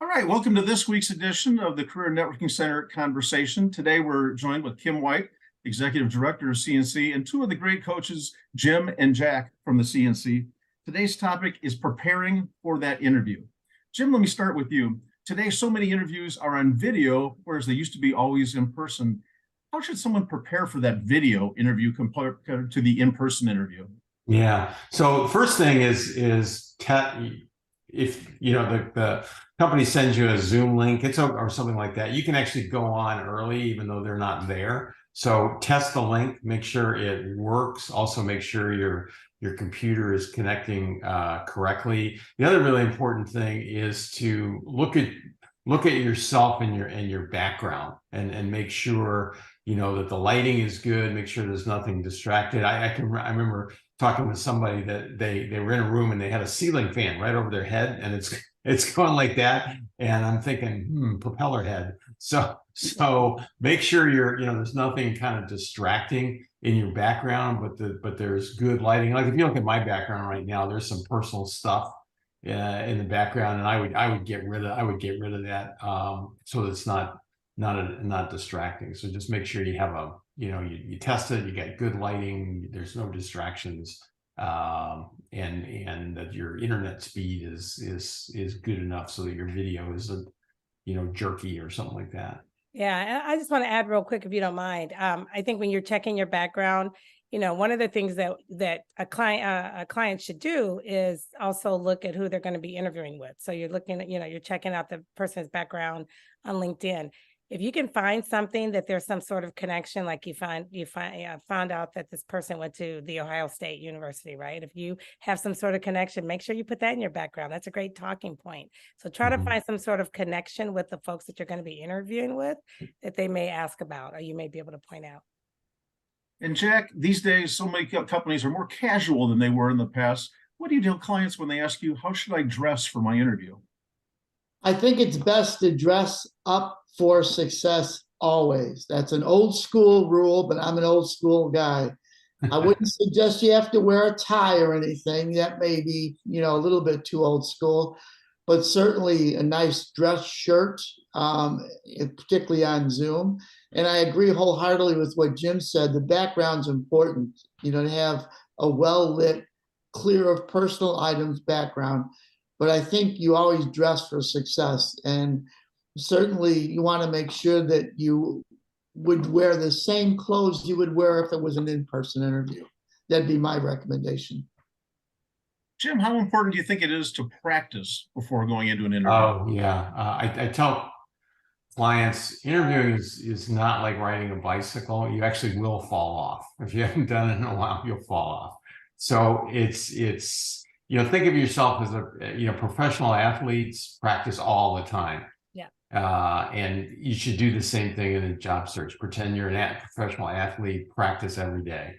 All right, welcome to this week's edition of the Career Networking Center Conversation. Today we're joined with Kim White, Executive Director of CNC, and two of the great coaches, Jim and Jack from the CNC. Today's topic is preparing for that interview. Jim, let me start with you. Today, so many interviews are on video, whereas they used to be always in person. How should someone prepare for that video interview compared to the in-person interview? Yeah. So first thing is if the company sends you a Zoom link, or something like that, you can actually go on early even though they're not there. So test the link, make sure it works. Also make sure your computer is connecting correctly. The other really important thing is to look at yourself and your background and make sure that the lighting is good. Make sure there's nothing distracted. I remember talking with somebody that they were in a room and they had a ceiling fan right over their head and it's going like that. And I'm thinking, propeller head. So make sure there's nothing kind of distracting in your background, but there's good lighting. Like if you look at my background right now, there's some personal stuff in the background, and I would get rid of that so it's not distracting. So just make sure you have you test it, you get good lighting, there's no distractions, and that your internet speed is good enough so that your video isn't jerky or something like that. Yeah, and I just want to add real quick, if you don't mind. I think when you're checking your background, one of the things that a client should do is also look at who they're going to be interviewing with. So you're looking at, you're checking out the person's background on LinkedIn. If you can find something that there's some sort of connection, like found out that this person went to the Ohio State University, right? If you have some sort of connection, make sure you put that in your background. That's a great talking point. So try to find some sort of connection with the folks that you're going to be interviewing with that they may ask about, or you may be able to point out. And Jack, these days, so many companies are more casual than they were in the past. What do you tell clients when they ask you, how should I dress for my interview? I think it's best to dress up for success always. That's an old school rule, but I'm an old school guy. I wouldn't suggest you have to wear a tie or anything. That may be, a little bit too old school, but certainly a nice dress shirt, particularly on Zoom. And I agree wholeheartedly with what Jim said. The background's important, to have a well-lit, clear of personal items background. But I think you always dress for success. And certainly you want to make sure that you would wear the same clothes you would wear if it was an in-person interview. That'd be my recommendation. Jim, how important do you think it is to practice before going into an interview? Oh, yeah. I tell clients interviewing is not like riding a bicycle. You actually will fall off. If you haven't done it in a while, you'll fall off. So it's think of yourself as professional athletes practice all the time. Yeah. And you should do the same thing in a job search. Pretend you're a professional athlete, practice every day.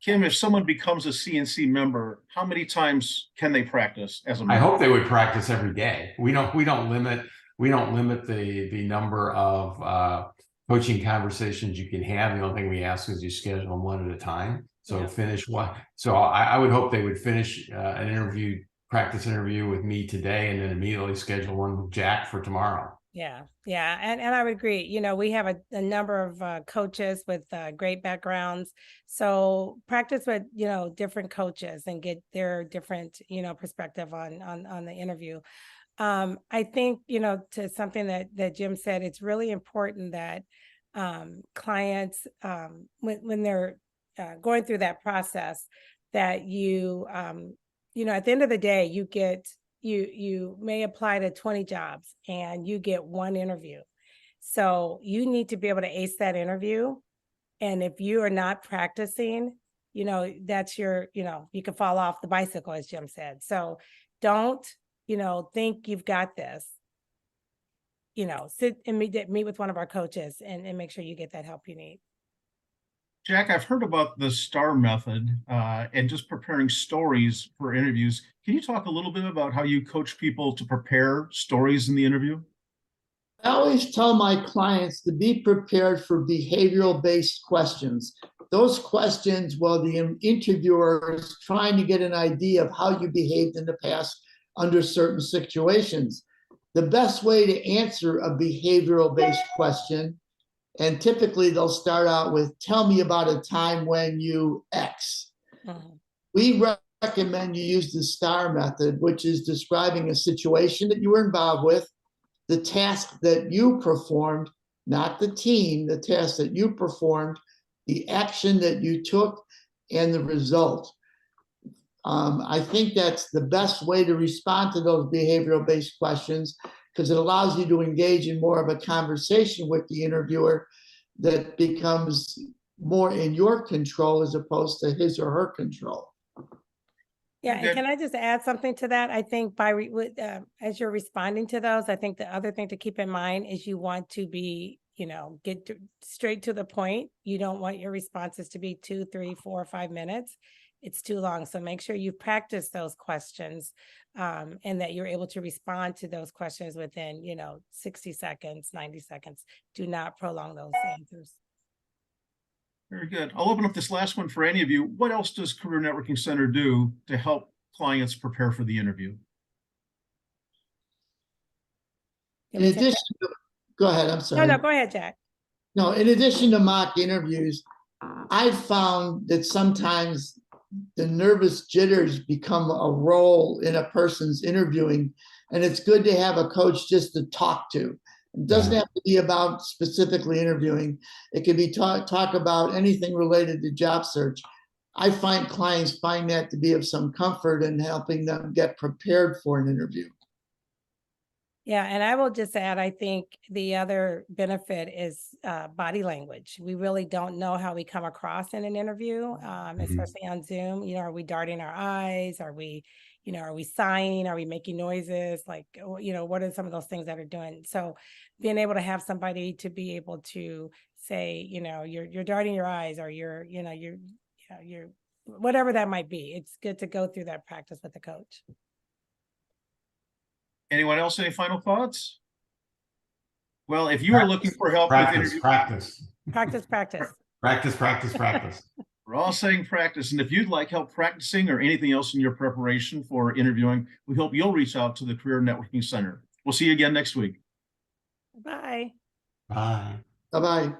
Kim, if someone becomes a CNC member, how many times can they practice as a member? I hope they would practice every day. We don't limit the number of coaching conversations you can have. The only thing we ask is you schedule them one at a time. So finish one. So I would hope they would finish an practice interview with me today, and then immediately schedule one with Jack for tomorrow. Yeah. And I would agree. We have a number of coaches with great backgrounds. So practice with, different coaches and get their different, perspective on the interview. I think, to something that Jim said, it's really important that clients, when they're going through that process, that you, at the end of the day, you may apply to 20 jobs and you get one interview. So you need to be able to ace that interview. And if you are not practicing, that's you can fall off the bicycle, as Jim said. So don't, think you've got this. Sit and meet with one of our coaches and make sure you get that help you need. Jack, I've heard about the STAR method and just preparing stories for interviews. Can you talk a little bit about how you coach people to prepare stories in the interview? I always tell my clients to be prepared for behavioral-based questions. Those questions, while the interviewer is trying to get an idea of how you behaved in the past under certain situations. the best way to answer a behavioral-based question, and typically they'll start out with, tell me about a time when you X. Mhm. We recommend you use the STAR method, which is describing a situation that you were involved with, the task that you performed, not the team, the task that you performed, the action that you took, and the result. I think that's the best way to respond to those behavioral-based questions, because it allows you to engage in more of a conversation with the interviewer that becomes more in your control as opposed to his or her control. Yeah, Okay. and can I just add something to that? I think as you're responding to those, I think the other thing to keep in mind is you want to be, straight to the point. You don't want your responses to be 2, 3, 4, 5 minutes. It's too long. So make sure you practice those questions, and that you're able to respond to those questions within, 60 seconds, 90 seconds. Do not prolong those answers. Very good. I'll open up this last one for any of you. What else does Career Networking Center do to help clients prepare for the interview? In addition to, go ahead, I'm sorry. No, go ahead, Jack. No, in addition to mock interviews, I've found that sometimes the nervous jitters become a role in a person's interviewing, and it's good to have a coach just to talk to. It doesn't have to be about specifically interviewing. It can be talk about anything related to job search. I find clients find that to be of some comfort in helping them get prepared for an interview. Yeah, and I will just add, I think the other benefit is body language. We really don't know how we come across in an interview, especially on Zoom. Are we darting our eyes? Are we sighing? Are we making noises? Like, what are some of those things that are doing? So being able to have somebody to be able to say, you're darting your eyes, or you're whatever that might be. It's good to go through that practice with the coach. Anyone else? Any final thoughts? Well, if you are looking for help with interview, Practice. we're all saying practice. And if you'd like help practicing or anything else in your preparation for interviewing, we hope you'll reach out to the Career Networking Center. We'll see you again next week. Bye. Bye. Bye-bye.